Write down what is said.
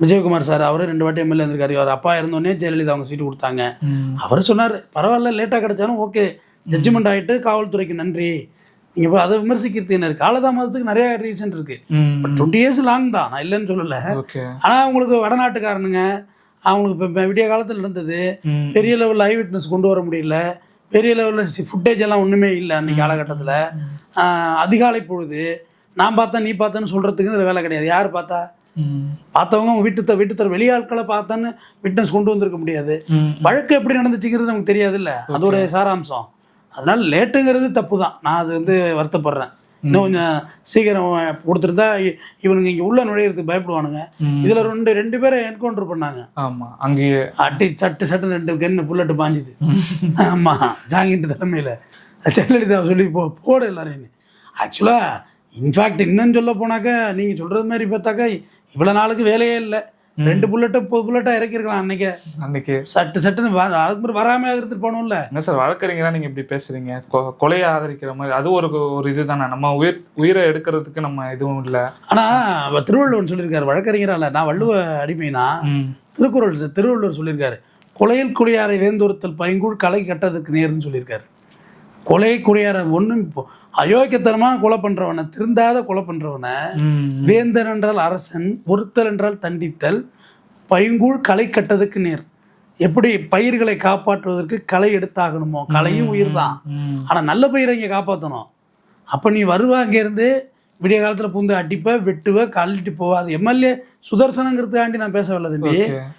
Vijayakumar sir அவரு 2 வாட்டி MLA இருந்திருக்காரு. அவர் அப்பா இருந்தோடனே ஜெயலலிதா அவங்க சீட்டு கொடுத்தாங்க. அவர் சொன்னார், பரவாயில்ல லேட்டாக கிடைச்சாலும் ஓகே, ஜட்ஜ்மெண்ட் ஆகிட்டு காவல்துறைக்கு நன்றி. நீங்கள் இப்போ அதை விமர்சிக்கிறது என்ன இருக்குது? காலதாமதத்துக்கு நிறைய ரீசன் இருக்குது. பட் 20 இயர்ஸ் லாங் தான், நான் இல்லைன்னு சொல்லலை. ஆனால் அவங்களுக்கு வடநாட்டுக்காரனுங்க அவங்களுக்கு இப்போ விடிய காலத்தில் இருந்தது பெரிய லெவலில் ஐ விட்னஸ் கொண்டு வர முடியல, பெரிய லெவலில் ஃபுட்டேஜ் எல்லாம் ஒன்றுமே இல்லை அன்றைக்கி காலகட்டத்தில். அதிகாலை பொழுது நான் பார்த்தேன் நீ பார்த்தேன்னு சொல்கிறதுக்கு இதில் வேலை கிடையாது. யார் பார்த்தவங்க வீட்டு வெளியாட்களை பார்த்தான்னு விட்னஸ் கொண்டு வந்திருக்க முடியாது. வழக்கு எப்படி நடந்துச்சுங்கிறது நமக்கு தெரியாது இல்லை, அதோடைய சாராம்சம். அதனால லேட்டுங்கிறது தப்பு தான். நான் அது வருத்தப்படுறேன். இன்னும் கொஞ்சம் சீக்கிரம் கொடுத்துருந்தா இவனுங்க இங்கே உள்ள நுழையிறதுக்கு பயப்படுவானுங்க. இதில் ரெண்டு பேரை என்கவுண்டர் பண்ணாங்க. ஆமாம், அங்கேயே அட்டி சட்டு 2 கன்னு புல்லட்டு பாஞ்சுது. ஆமாம், ஜாங்கிட்டு தலைமையில் ஜெயலலிதா சொல்லி போட எல்லாரும். ஆக்சுவலாக இன்ஃபேக்ட் இன்னும் சொல்ல போனாக்கா நீங்கள் சொல்கிறது மாதிரி பார்த்தாக்கா இவ்வளோ நாளுக்கு வேலையே இல்லை. 2 புல்லட்டை 10 புல்லட்டாக இறக்கிருக்கலாம் அன்னைக்கு சட்டுன்னு அதுக்கு வராமல் எடுத்துட்டு போகணும்ல. என்ன சார் வழக்கறிஞரா நீங்கள் இப்படி பேசுகிறீங்க? கொலையை ஆதரிக்கிற மாதிரி அது ஒரு இது தானே. நம்ம உயிரை எடுக்கிறதுக்கு நம்ம எதுவும் இல்லை. ஆனால் திருவள்ளுவர் சொல்லியிருக்காரு, வழக்கறிஞரால நான் வள்ளுவ அடிமைனா திருவள்ளுவர் சொல்லியிருக்காரு, கொலையில் குடியாரை வேந்தொருத்தல் பைங்கூழ் களை கட்டதுக்கு நேர்னு சொல்லியிருக்காரு. கொலை குடியார ஒன்றும் அயோக்கியத்தனமான கொலை பண்ணுறவனை, திருந்தாத கொலை பண்ணுறவனை வேந்தன் என்றால் அரசன், ஒருத்தல் என்றால் தண்டித்தல், பைங்கூழ் களை கட்டதுக்கு நேர். எப்படி பயிர்களை காப்பாற்றுவதற்கு களை எடுத்தாகணுமோ, களையும் உயிர் தான். ஆனால் நல்ல பயிரை இங்கே காப்பாற்றணும். அப்போ நீ வருவா அங்கேருந்து விடிய காலத்தில் பூந்து அடிப்ப வெட்டுவ கழட்டி போவா. அது எம்எல்ஏ சுதர்சனங்கிறதுக்காண்டி நான் பேச வரல தம்பி.